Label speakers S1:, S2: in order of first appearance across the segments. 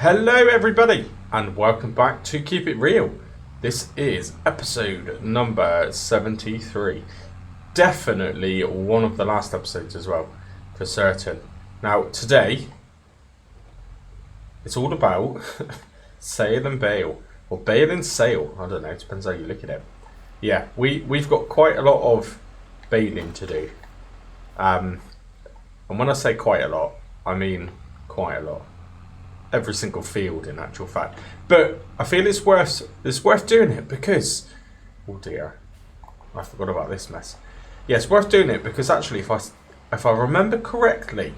S1: Hello everybody and welcome back to Keep It Real. This is episode number 73. Definitely one of the last episodes as well, for certain. Now today, it's all about sail and bail, or bail and sail, I don't know, it depends how you look at it. Yeah, we've got quite a lot of bailing to do. And when I say quite a lot, I mean quite a lot. Every single field in actual fact, but I feel it's worth doing it because, oh dear, I forgot about this mess. Yeah, it's worth doing it because actually if I remember correctly,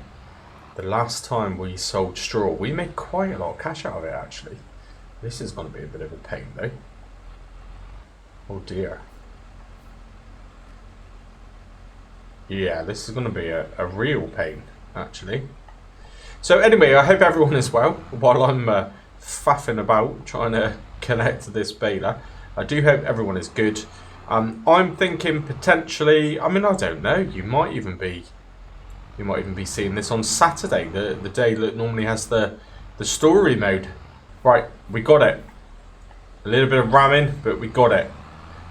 S1: the last time we sold straw we made quite a lot of cash out of it actually. This is going to be a bit of a pain though. Oh dear. Yeah, this is going to be a real pain actually. So anyway, I hope everyone is well while I'm faffing about trying to connect this baler. I do hope everyone is good. I'm thinking potentially, I mean, I don't know, you might even be seeing this on Saturday, the day that normally has the story mode. Right, we got it. A little bit of ramming, but we got it.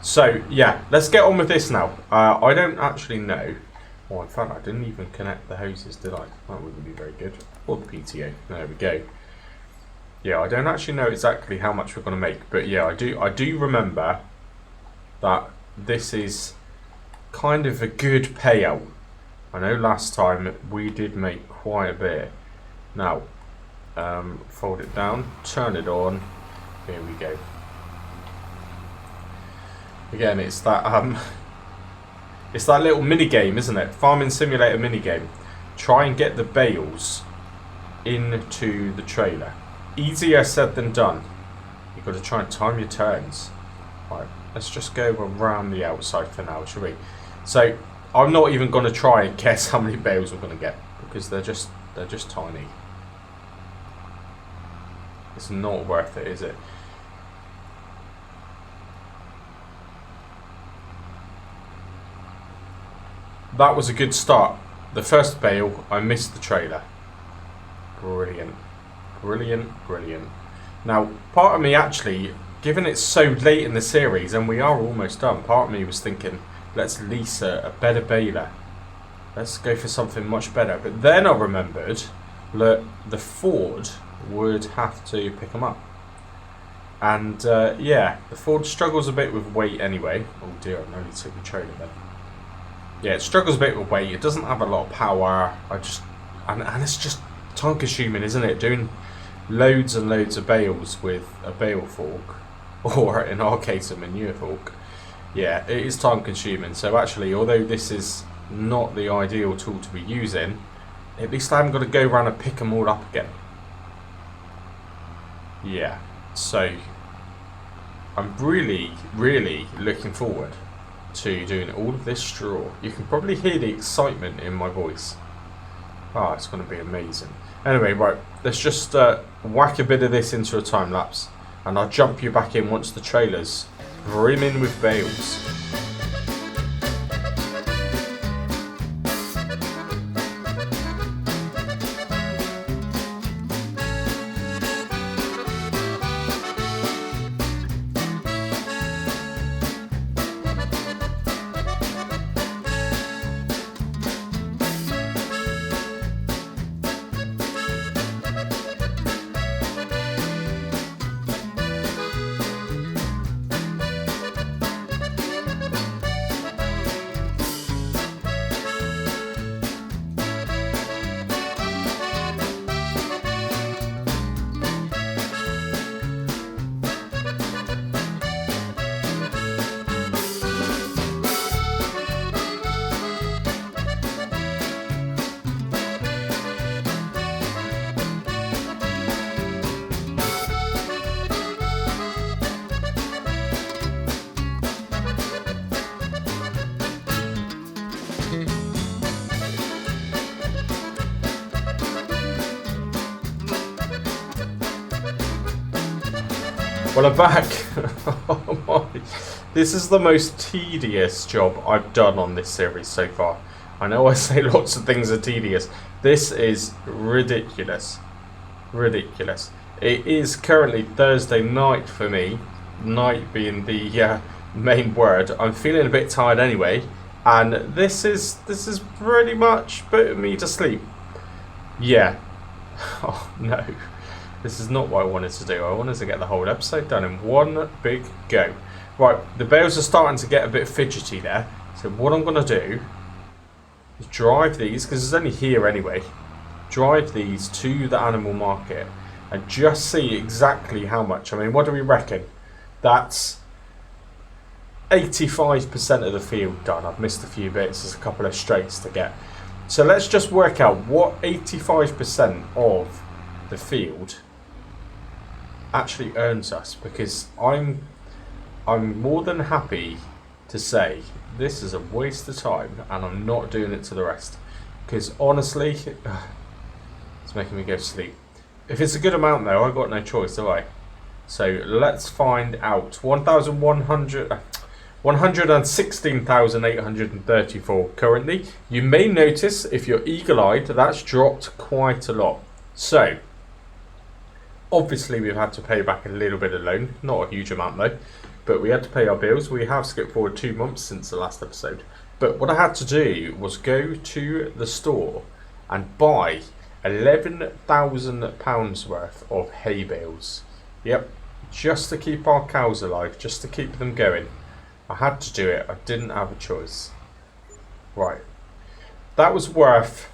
S1: So yeah, let's get on with this now. I don't actually know. Oh, in fact, I didn't even connect the hoses, did I? That wouldn't be very good. Or the PTO. There we go. Yeah, I don't actually know exactly how much we're going to make, but yeah, I do remember that this is kind of a good payout. I know last time we did make quite a bit. Now, fold it down, turn it on. Here we go. Again, it's that it's that little mini game, isn't it? Farming simulator mini game. Try and get the bales into the trailer. Easier said than done. You've got to try and time your turns. Right, let's just go around the outside for now, shall we? So I'm not even going to try and guess how many bales we're going to get because they're just tiny. It's not worth it, is it? That was a good start. The first bale, I missed the trailer. Brilliant. Brilliant, brilliant. Now, part of me actually, given it's so late in the series and we are almost done, part of me was thinking, let's lease a better baler. Let's go for something much better. But then I remembered that the Ford would have to pick them up. And yeah, the Ford struggles a bit with weight anyway. Oh dear, I nearly took the trailer then. Yeah, it struggles a bit with weight. It doesn't have a lot of power. And it's just time consuming, isn't it? Doing loads and loads of bales with a bale fork, or in our case, a manure fork. Yeah, it is time consuming. So actually, although this is not the ideal tool to be using, at least I haven't got to go around and pick them all up again. Yeah, so I'm really, really looking forward to doing all of this straw. You can probably hear the excitement in my voice. Ah, it's going to be amazing. Anyway, right, let's just whack a bit of this into a time lapse and I'll jump you back in once the trailer's brimming with bales. Well, I'm back. Oh my. This is the most tedious job I've done on this series so far. I know I say lots of things are tedious. This is ridiculous. Ridiculous. It is currently Thursday night for me, night being the main word. I'm feeling a bit tired anyway, and this is pretty much putting me to sleep. Yeah. Oh no. This is not what I wanted to do. I wanted to get the whole episode done in one big go. Right, the bales are starting to get a bit fidgety there. So what I'm going to do is drive these, because it's only here anyway, drive these to the animal market and just see exactly how much. I mean, what do we reckon? That's 85% of the field done. I've missed a few bits. There's a couple of straights to get. So let's just work out what 85% of the field actually earns us, because I'm more than happy to say this is a waste of time and I'm not doing it to the rest, because honestly it's making me go to sleep. If it's a good amount though, I've got no choice, have I? So let's find out. 116,834 currently. You may notice, if you're eagle-eyed, that's dropped quite a lot. So obviously we've had to pay back a little bit of loan, not a huge amount though, but we had to pay our bills. We have skipped forward 2 months since the last episode, but what I had to do was go to the store and buy £11,000 worth of hay bales. Yep, just to keep our cows alive, just to keep them going. I had to do it. I didn't have a choice. Right, that was worth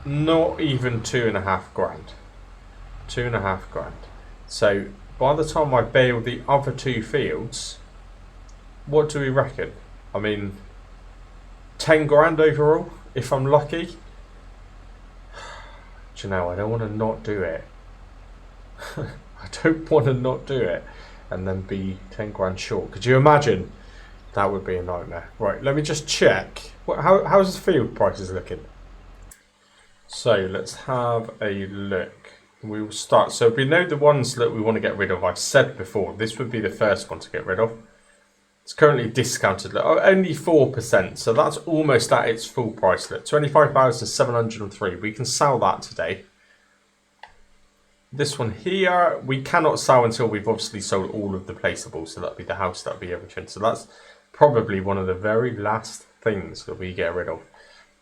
S1: not even 2.5 grand. 2.5 grand. So by the time I bale the other 2 fields, what do we reckon? I mean, 10 grand overall, if I'm lucky. Do you know, I don't want to not do it. I don't want to not do it and then be 10 grand short. Could you imagine? That would be a nightmare. Right, let me just check. How's the field prices looking? So let's have a look. We will start. So we know the ones that we want to get rid of. I've said before, this would be the first one to get rid of. It's currently discounted, only 4%. So that's almost at its full price. Look, 25,703. We can sell that today. This one here, we cannot sell until we've obviously sold all of the placeables. So that'll be the house, that'll be everything. So that's probably one of the very last things that we get rid of.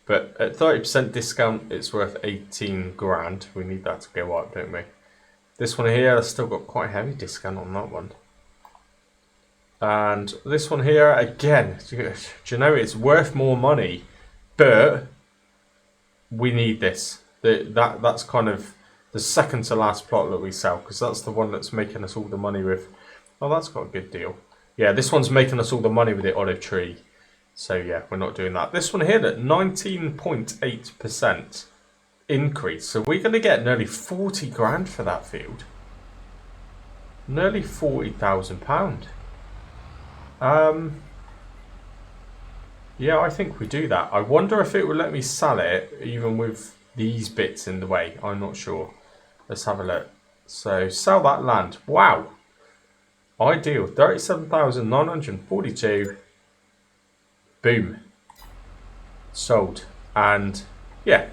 S1: But at 30% discount, it's worth 18 grand. We need that to go up, don't we? This one here, I've still got quite a heavy discount on that one. And this one here, again, do you know, it's worth more money, but we need this. That's kind of the second to last plot that we sell, because that's the one that's making us all the money with. Oh, that's got a good deal. Yeah, this one's making us all the money with the olive tree. So yeah, we're not doing that. This one here, at 19.8% increase. So we're going to get nearly 40 grand for that field. Nearly £40,000. Yeah, I think we do that. I wonder if it will let me sell it even with these bits in the way. I'm not sure. Let's have a look. So sell that land. Wow. Ideal. 37,942. Boom. Sold. And yeah.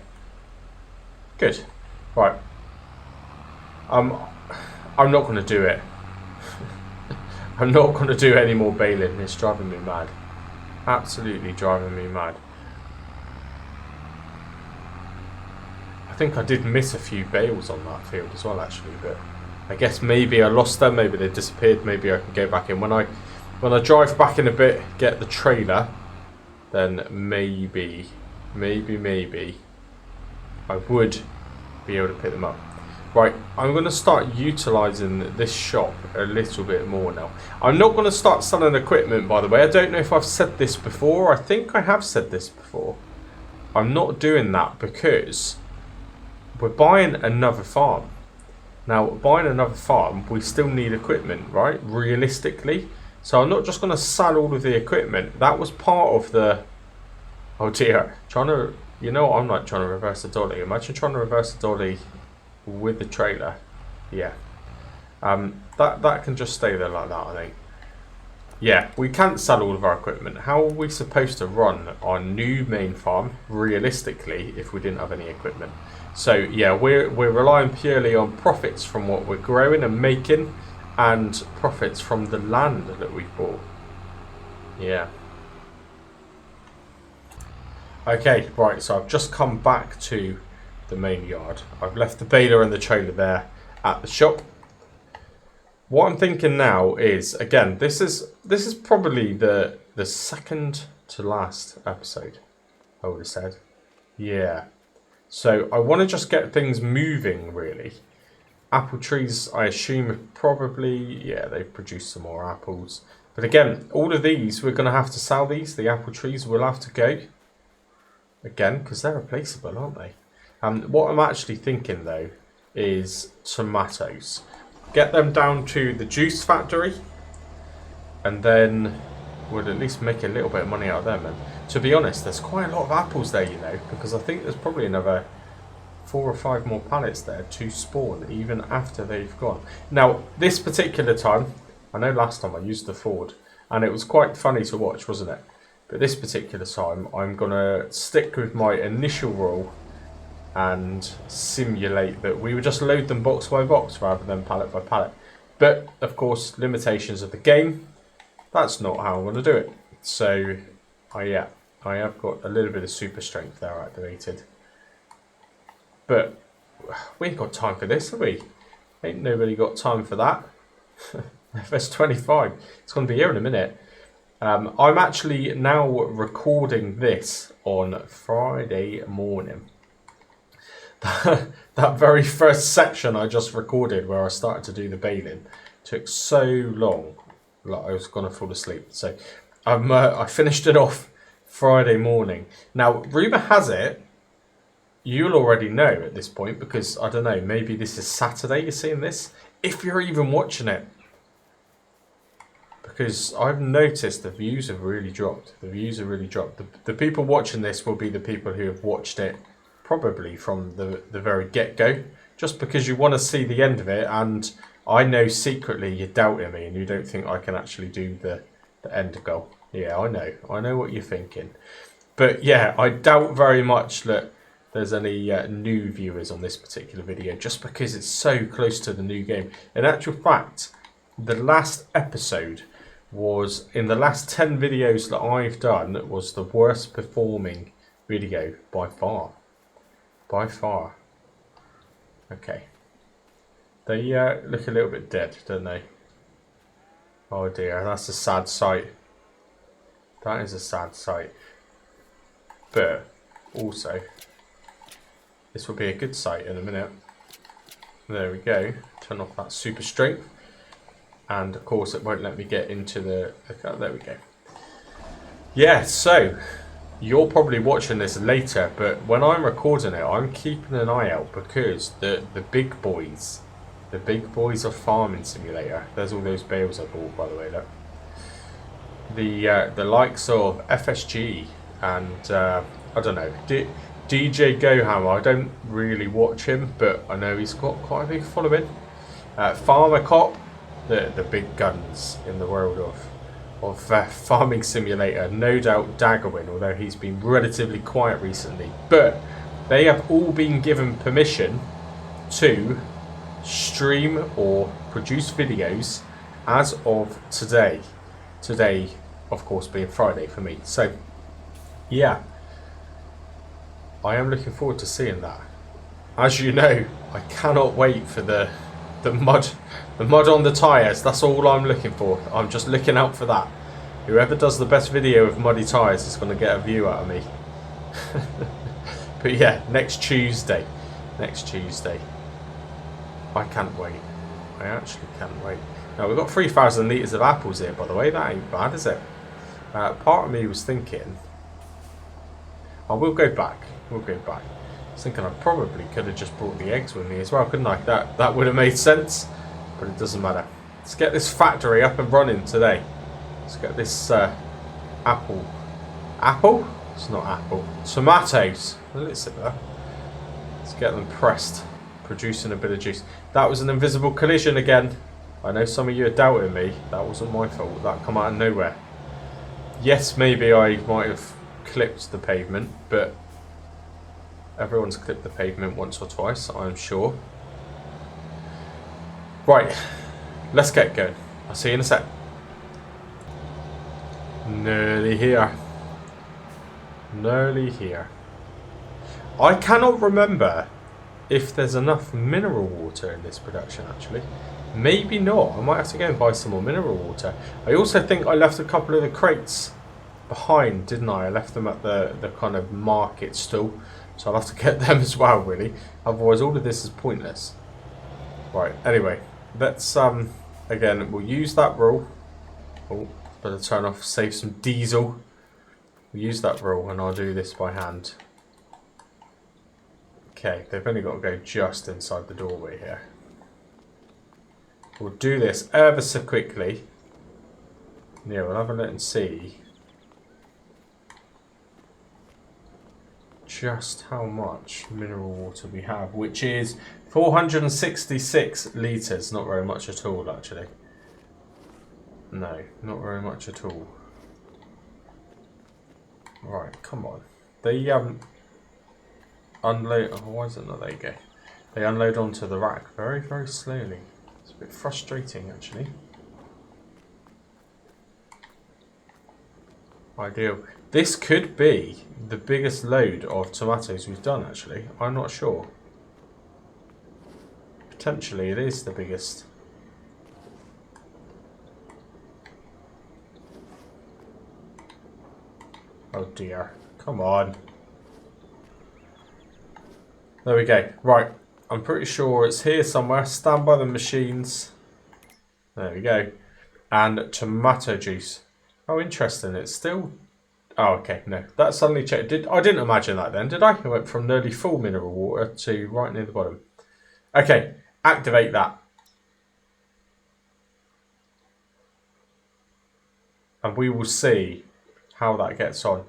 S1: Good. Right. I'm not going to do it. I'm not going to do any more baling. It's driving me mad. Absolutely driving me mad. I think I did miss a few bales on that field as well, actually, but I guess maybe I lost them, maybe they disappeared, maybe I can go back in. When I drive back in a bit, get the trailer, then maybe I would be able to pick them up. Right, I'm going to start utilising this shop a little bit more now. I'm not going to start selling equipment, by the way. I don't know if I've said this before. I think I have said this before. I'm not doing that because we're buying another farm. Now, buying another farm, we still need equipment, right? Realistically. So I'm not just going to sell all of the equipment. That was part of the... Oh dear. You know what I'm like trying to reverse the dolly. Imagine trying to reverse the dolly with the trailer. Yeah. That can just stay there like that, I think. yeah, we can't sell all of our equipment. How are we supposed to run our new main farm realistically if we didn't have any equipment? So yeah, we're relying purely on profits from what we're growing and making, and profits from the land that we've bought. Yeah. Okay, right, so I've just come back to the main yard. I've left the baler and the trailer there at the shop. What I'm thinking now is, again, this is probably the second to last episode, I would have said. Yeah. So I want to just get things moving, really. Apple trees, I assume, probably, yeah, they've produced some more apples. But again, all of these, we're going to have to sell these. The apple trees will have to go. Again, because they're replaceable, aren't they? What I'm actually thinking, though, is tomatoes. Get them down to the juice factory, and then we'll at least make a little bit of money out of them. And to be honest, there's quite a lot of apples there, you know, because I think there's probably another 4 or 5 more pallets there to spawn, even after they've gone. Now, this particular time, I know last time I used the Ford, and it was quite funny to watch, wasn't it? But this particular time, I'm going to stick with my initial rule and simulate that we would just load them box by box rather than pallet by pallet. But, of course, limitations of the game, that's not how I'm going to do it. So, I have got a little bit of super strength there activated. But we ain't got time for this, have we? Ain't nobody got time for that. FS25, it's going to be here in a minute. I'm actually now recording this on Friday morning. That very first section I just recorded where I started to do the baling took so long, like I was going to fall asleep. So I finished it off Friday morning. Now, rumour has it, you'll already know at this point, because, I don't know, maybe this is Saturday you're seeing this, if you're even watching it. Because I've noticed the views have really dropped. The views have really dropped. The people watching this will be the people who have watched it probably from the very get-go. Just because you want to see the end of it, and I know secretly you're doubting me and you don't think I can actually do the end goal. Yeah, I know. I know what you're thinking. But yeah, I doubt very much that there's any new viewers on this particular video, just because it's so close to the new game. In actual fact, the last episode was, in the last 10 videos that I've done, was the worst performing video by far. By far. Okay. They look a little bit dead, don't they? Oh dear, that's a sad sight. That is a sad sight. But also, this will be a good sight in a minute. There we go. Turn off that super strength. And of course it won't let me get into the there we go. Yeah, so you're probably watching this later, but when I'm recording it, I'm keeping an eye out, because the big boys of Farming Simulator, there's all those bales I bought, by the way, look. The likes of FSG and I don't know, DJ Gohammer, I don't really watch him, but I know he's got quite a big following. Farmer Cop, the big guns in the world of Farming Simulator, no doubt Daggerwin, although he's been relatively quiet recently, but they have all been given permission to stream or produce videos as of today. Today, of course, being Friday for me. So, yeah, I am looking forward to seeing that. As you know, I cannot wait for the mud on the tyres. That's all I'm looking for. I'm just looking out for that. Whoever does the best video of muddy tyres is going to get a view out of me. But yeah, next Tuesday. I can't wait. I actually can't wait. Now, we've got 3,000 litres of apples here, by the way. That ain't bad, is it? Part of me was thinking, I will go back. I was thinking I probably could have just brought the eggs with me as well, couldn't I? That would have made sense, but it doesn't matter. Let's get this factory up and running today. Let's get this apple. It's not apple. Tomatoes. Listen to that. Let's get them pressed, producing a bit of juice. That was an invisible collision again. I know some of you are doubting me. That wasn't my fault. That come out of nowhere. Yes, maybe I might have clipped the pavement, but everyone's clipped the pavement once or twice, I'm sure. Right, let's get going. I'll see you in a sec. Nearly here. Nearly here. I cannot remember if there's enough mineral water in this production, actually. Maybe not. I might have to go and buy some more mineral water. I also think I left a couple of the crates behind, didn't I? I left them at the kind of market stall. So I'll have to get them as well, really. Otherwise, all of this is pointless. Right, anyway. Let's, again, we'll use that rule. Oh, better turn off, save some diesel. We'll use that rule, and I'll do this by hand. Okay, they've only got to go just inside the doorway here. We'll do this ever so quickly. Yeah, we'll have a look and see just how much mineral water we have, which is 466 litres. Not very much at all, actually. No, not very much at all. Right, come on. They unload. Oh, why is it not? There you go. They unload onto the rack very, very slowly. It's a bit frustrating, actually. Ideal. This could be the biggest load of tomatoes we've done, actually. I'm not sure. Potentially it is the biggest. Oh dear. Come on. There we go. Right. I'm pretty sure it's here somewhere. Stand by the machines. There we go. And tomato juice. Oh, interesting. It's still... Oh, okay. No. That suddenly checked. I didn't imagine that then, did I? It went from nearly full mineral water to right near the bottom. Okay. Activate that. And we will see how that gets on.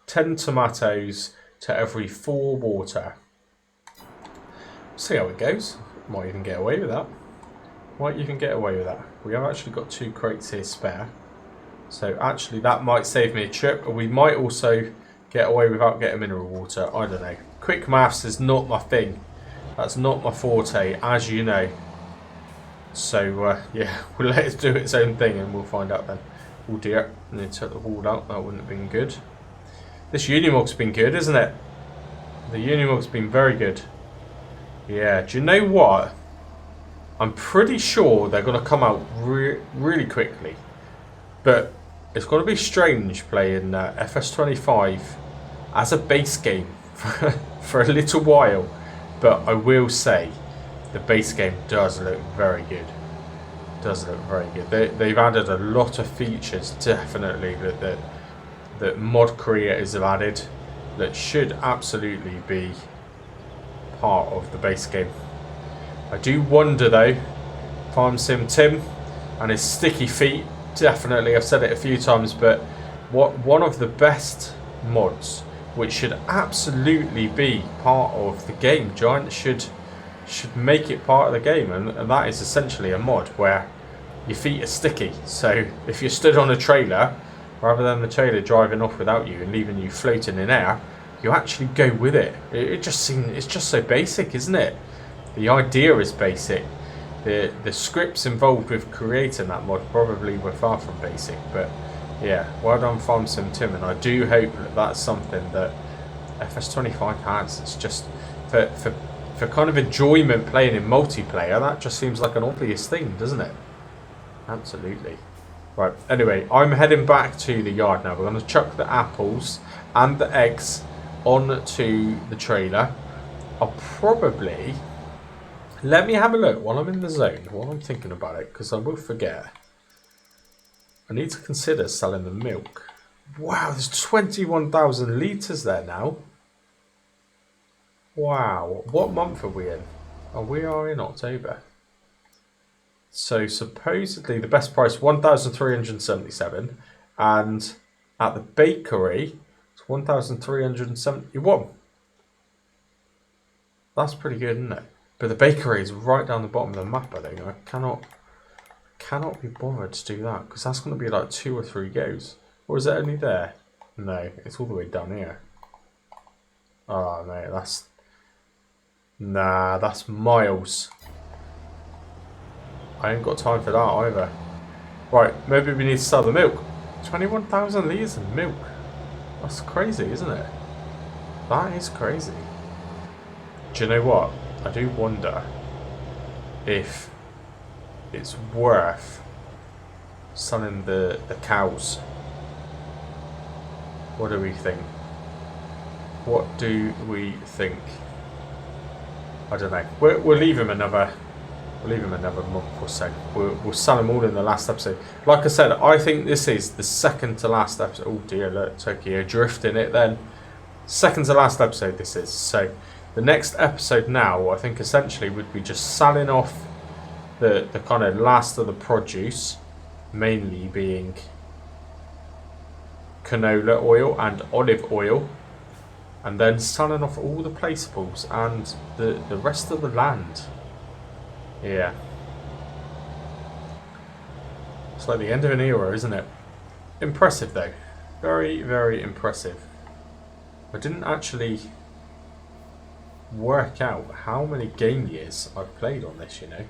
S1: 10 tomatoes to every 4 water. See how it goes. Might even get away with that. Might even get away with that. We have actually got 2 crates here spare. So actually that might save me a trip. Or we might also get away without getting mineral water. I don't know. Quick maths is not my thing. That's not my forte, as you know. So yeah, we'll let it do its own thing and we'll find out then. Oh dear, I need to take the wall out. That wouldn't have been good. This Unimog's been good, isn't it? The Unimog's been very good. Yeah, do you know what? I'm pretty sure they're going to come out really quickly. But it's going to be strange playing FS25 as a base game for a little while. But I will say, the base game does look very good. Does look very good. They've added a lot of features, definitely, that mod creators have added that should absolutely be part of the base game. I do wonder though, Farm Sim Tim and his sticky feet, definitely, I've said it a few times, but one of the best mods which should absolutely be part of the game. Giant should make it part of the game, and that is essentially a mod where your feet are sticky. So if you're stood on a trailer, rather than the trailer driving off without you and leaving you floating in air, you actually go with it. It's just so basic, isn't it? The idea is basic. The scripts involved with creating that mod probably were far from basic, but yeah, well done Farm Sim Tim, and I do hope that that's something that FS25 has. It's just for kind of enjoyment playing in multiplayer, that just seems like an obvious thing, doesn't it? Absolutely. Right, anyway, I'm heading back to the yard now. We're going to chuck the apples and the eggs onto the trailer. I'll probably... Let me have a look while I'm in the zone, while I'm thinking about it, because I will forget. I need to consider selling the milk. Wow, there's 21,000 litres there now. Wow, what month are we in? Oh, we are in October. So supposedly the best price 1,377, and at the bakery it's 1,371. That's pretty good, isn't it? But the bakery is right down the bottom of the map, I think. I cannot be bothered to do that because that's going to be like 2 or 3 goes. Or is it only there? No, it's all the way down here. Oh, mate, that's... Nah, that's miles. I ain't got time for that either. Right, maybe we need to sell the milk. 21,000 litres of milk. That's crazy, isn't it? That is crazy. Do you know what? I do wonder if it's worth selling the cows. What do we think? What do we think? I don't know. We'll leave him another. We'll leave him another month or so. We'll sell them all in the last episode. Like I said, I think this is the second to last episode. Oh dear, look, Tokyo drifting it then. Second to last episode this is. So the next episode now, I think essentially would be just selling off the kind of last of the produce, mainly being canola oil and olive oil, and then selling off all the placeables and the rest of the land. Yeah. It's like the end of an era, isn't it? Impressive though. Very, very impressive. I didn't actually work out how many game years I've played on this, you know.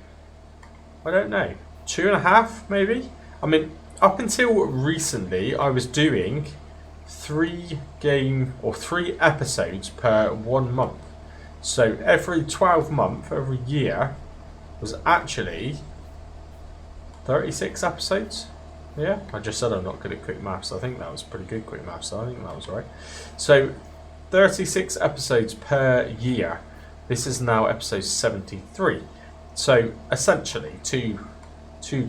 S1: I don't know. 2.5 maybe? I mean, up until recently I was doing 3 episodes per 1 month. So every 12 month, every year was actually 36 episodes. Yeah, I just said I'm not good at quick maths. I think that was pretty good quick maths, so I think that was right. So 36 episodes per year. This is now episode 73. So essentially two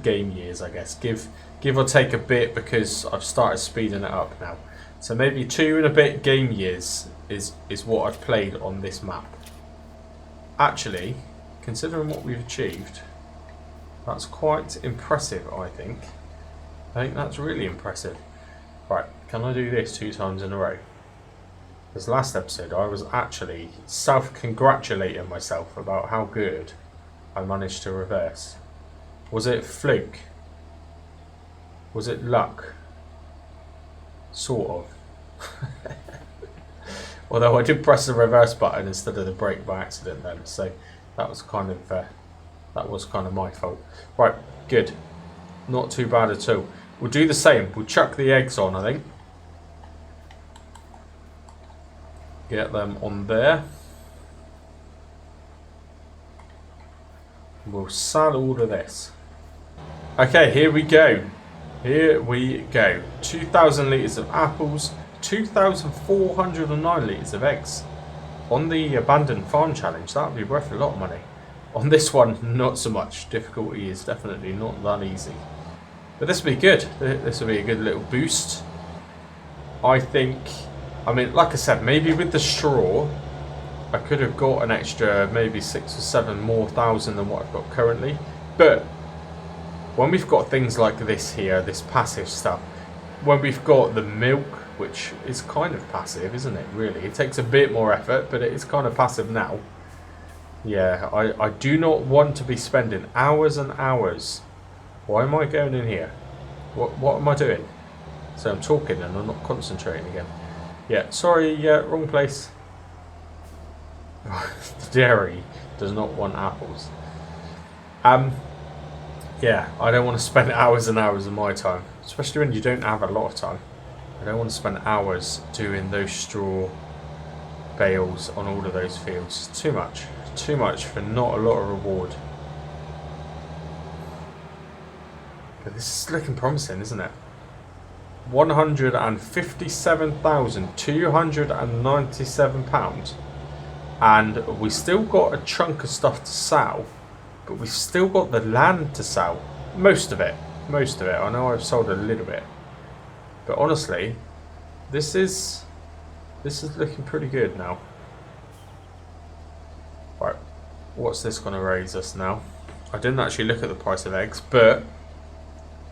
S1: game years, I guess. Give or take a bit because I've started speeding it up now. So maybe 2 and a bit game years is what I've played on this map. Actually, considering what we've achieved, that's quite impressive, I think. I think that's really impressive. Right, can I do this 2 times in a row? This last episode, I was actually self-congratulating myself about how good I managed to reverse. Was it fluke? Was it luck? Sort of. Although I did press the reverse button instead of the brake by accident then, so that was kind of my fault. Right, good. Not too bad at all. We'll do the same. We'll chuck the eggs on, I think. Get them on there. We'll sell all of this. Okay, here we go. Here we go. 2,000 litres of apples, 2,409 litres of eggs. On the abandoned farm challenge, that would be worth a lot of money. On this one, not so much. Difficulty is definitely not that easy. But this will be good. This will be a good little boost. I think, I mean, like I said, maybe with the straw, I could have got an extra maybe 6 or 7 more thousand than what I've got currently. But when we've got things like this here, this passive stuff, when we've got the milk, which is kind of passive, isn't it, really? It takes a bit more effort, but it is kind of passive now. Yeah, I do not want to be spending hours and hours. Why am I going in here? What am I doing? So I'm talking and I'm not concentrating again. Yeah, sorry, wrong place. The dairy does not want apples. Yeah, I don't want to spend hours and hours of my time, especially when you don't have a lot of time. I don't want to spend hours doing those straw bales on all of those fields. Too much for not a lot of reward. But this is looking promising, isn't it? 157,297 pounds, and we still got a chunk of stuff to sell, but we've still got the land to sell. Most of it. I know I've sold a little bit, but honestly, this is looking pretty good now. Right, what's this going to raise us now? I didn't actually look at the price of eggs, but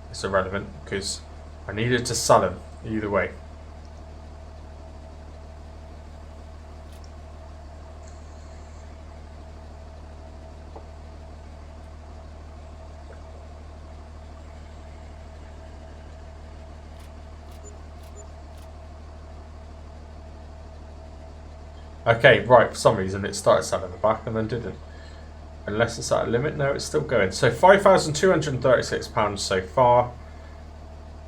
S1: it's irrelevant because I needed to sell them either way. Okay, right, for some reason it started selling the back and then didn't. Unless it's at a limit, no, it's still going. So £5,236 so far.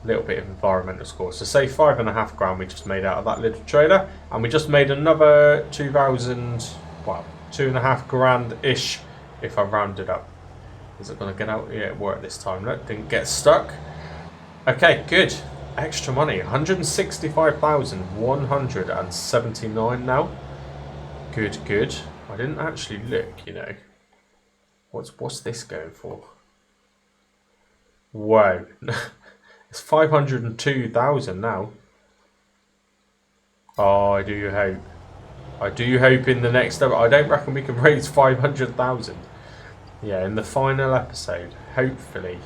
S1: A little bit of environmental score. So say £5.5 grand we just made out of that little trailer. And we just made another 2.5 grand-ish if I round it up. Is it going to get out? Yeah, it worked this time. Look, didn't get stuck. Okay, good. Extra money. 165,179 now. Good, good. I didn't actually look, you know. What's this going for? Whoa. It's 502,000 now. Oh, I do hope. I do hope in the next episode. I don't reckon we can raise 500,000. Yeah, in the final episode, hopefully,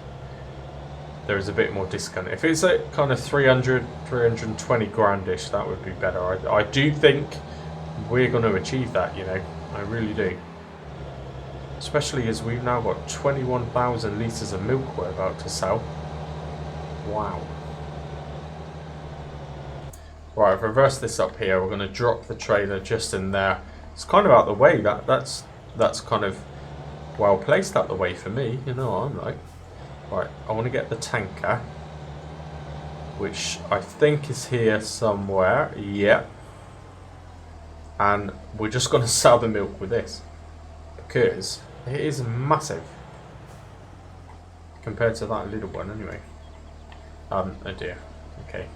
S1: there is a bit more discount. If it's at kind of 320 grand-ish, that would be better. I do think we're going to achieve that, you know. I really do. Especially as we've now got 21,000 litres of milk we're about to sell. Wow. Right, I've reversed this up here. We're going to drop the trailer just in there. It's kind of out the way. That's kind of well placed out the way for me. You know what I'm like. Right, I want to get the tanker, which I think is here somewhere. Yeah. And we're just going to sell the milk with this. Because it is massive. Compared to that little one anyway. Oh dear. Okay.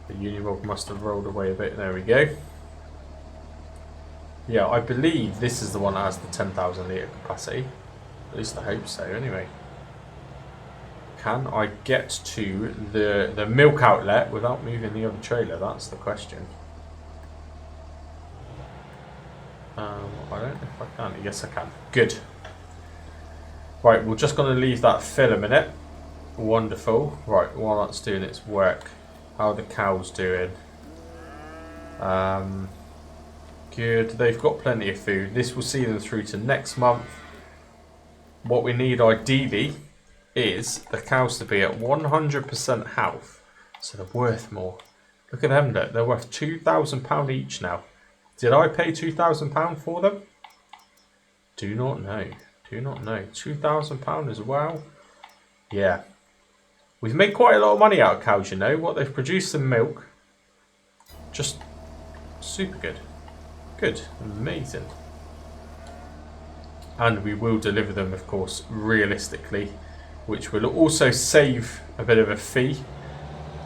S1: The Unimog must have rolled away a bit. There we go. Yeah, I believe this is the one that has the 10,000 litre capacity. At least I hope so anyway. Can I get to the milk outlet without moving the other trailer? That's the question. I don't know if I can. Yes, I can. Good. Right, we're just going to leave that fill a minute. Wonderful. Right, while that's doing its work, how are the cows doing? Good. They've got plenty of food. This will see them through to next month. What we need ideally is the cows to be at 100% health, so they're worth more. Look at them, look. They're worth £2,000 each now. Did I pay £2,000 for them? Do not know. Do not know. £2,000 as well? Yeah. We've made quite a lot of money out of cows, you know. What they've produced in milk. Just super good. Good. Amazing. And we will deliver them, of course, realistically, which will also save a bit of a fee.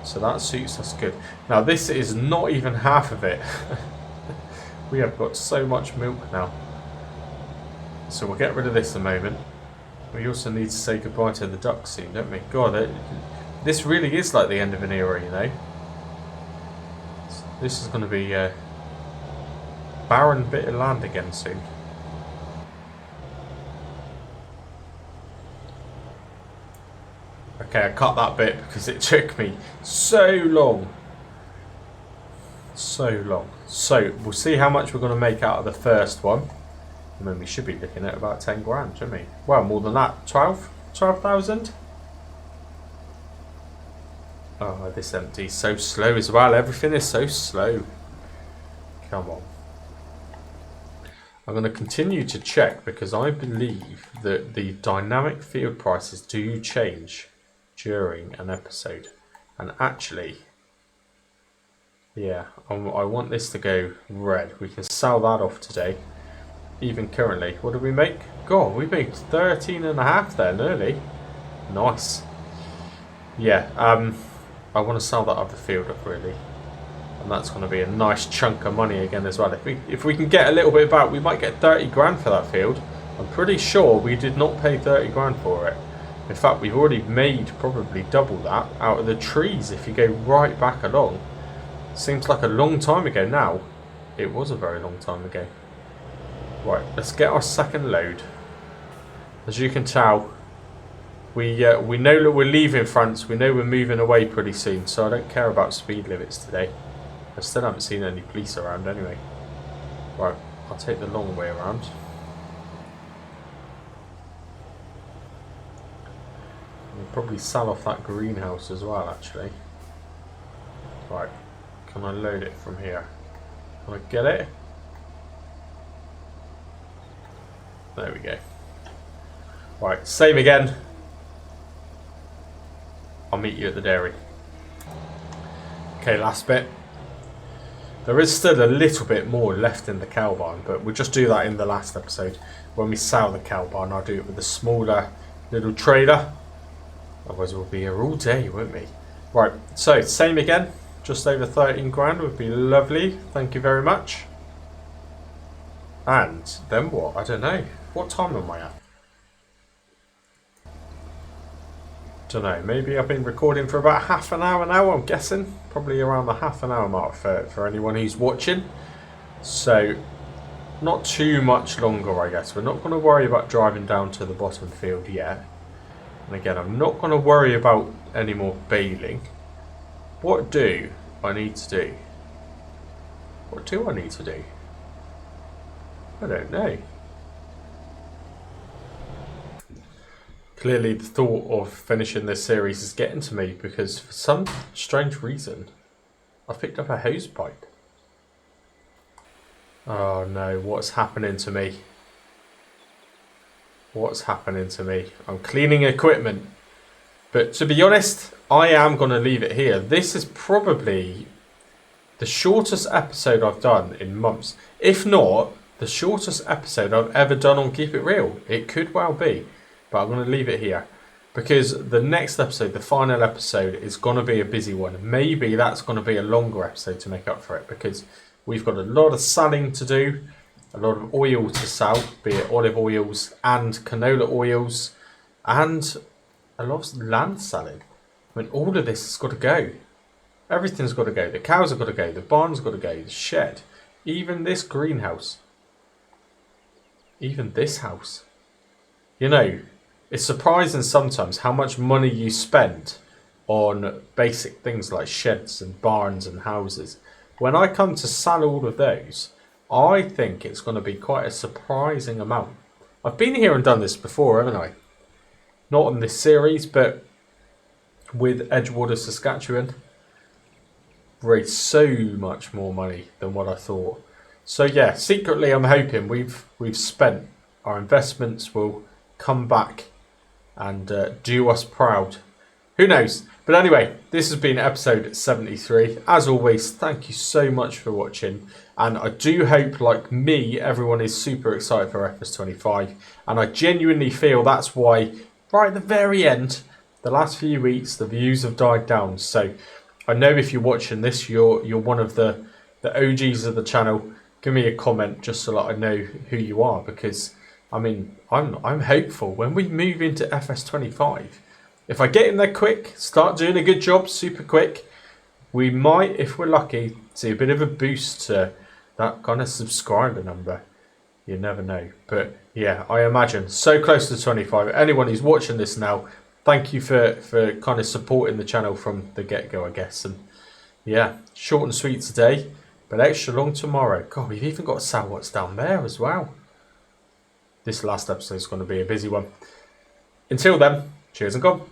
S1: So that suits us good. Now, this is not even half of it. We have got so much milk now. So we'll get rid of this in a moment. We also need to say goodbye to the ducks soon, don't we? God, this really is like the end of an era, you know. This is going to be a barren bit of land again soon. Okay, I cut that bit because it took me so long. So long. So, we'll see how much we're going to make out of the first one. And then we should be looking at about 10 grand, shouldn't we? Well, more than that. 12,000? Oh, this empty's so slow as well. Everything is so slow. Come on. I'm going to continue to check because I believe that the dynamic field prices do change during an episode. And actually, yeah, I want this to go red. We can sell that off today. Even currently, what did we make? God, we made 13.5 there nearly. Nice. Yeah, I want to sell that other field off really, and that's going to be a nice chunk of money again as well. If we can get a little bit back, we might get 30 grand for that field. I'm pretty sure we did not pay 30 grand for it. In fact, we've already made probably double that out of the trees. If you go right back along, seems like a long time ago now. It was a very long time ago. Right, let's get our second load. As you can tell, we know that we're leaving France. We know we're moving away pretty soon, so I don't care about speed limits today. I still haven't seen any police around anyway. Right, I'll take the long way around. We'll probably sell off that greenhouse as well, actually. Right, can I load it from here? Can I get it? There we go. Right, same again. I'll meet you at the dairy. Okay, last bit. There is still a little bit more left in the cow barn, but we'll just do that in the last episode. When we sell the cow barn, I'll do it with a smaller little trailer. Otherwise we'll be here all day, won't we? Right, so same again. Just over 13 grand would be lovely. Thank you very much. And then what? I don't know. What time am I at? Don't know. Maybe I've been recording for about half an hour now, I'm guessing. Probably around the half an hour mark for anyone who's watching. So, not too much longer, I guess. We're not going to worry about driving down to the bottom field yet. And again, I'm not going to worry about any more baling. What do I need to do? What do I need to do? I don't know. Clearly the thought of finishing this series is getting to me because for some strange reason I've picked up a hose pipe. Oh no, what's happening to me? What's happening to me? I'm cleaning equipment. But to be honest, I am going to leave it here. This is probably the shortest episode I've done in months. If not, the shortest episode I've ever done on Keep It Real. It could well be. But I'm going to leave it here. Because the next episode, the final episode, is going to be a busy one. Maybe that's going to be a longer episode to make up for it. Because we've got a lot of selling to do. A lot of oil to sell. Be it olive oils and canola oils. And a lot of land selling. I mean, all of this has got to go. Everything's got to go. The cows have got to go. The barn's got to go. The shed. Even this greenhouse. Even this house. You know, it's surprising sometimes how much money you spend on basic things like sheds and barns and houses. When I come to sell all of those, I think it's going to be quite a surprising amount. I've been here and done this before, haven't I? Not in this series, but with Edgewater, Saskatchewan. Raised so much more money than what I thought. So yeah, secretly I'm hoping we've spent. Our investments will come back and do us proud. Who knows? But anyway, this has been episode 73. As always, thank you so much for watching. And I do hope, like me, everyone is super excited for FS25. And I genuinely feel that's why, right at the very end, the last few weeks, the views have died down. So I know if you're watching this, you're one of the OGs of the channel. Give me a comment just so that I know who you are, because I mean I'm hopeful when we move into FS25. If I get in there quick, start doing a good job super quick, we might, if we're lucky, see a bit of a boost to that kind of subscriber number. You never know. But yeah, I imagine so close to 25. Anyone who's watching this now, thank you for kind of supporting the channel from the get-go, I guess. And yeah, short and sweet today, but extra long tomorrow. God, we've even got to sell what's down there as well. This last episode is going to be a busy one. Until then, cheers and gone.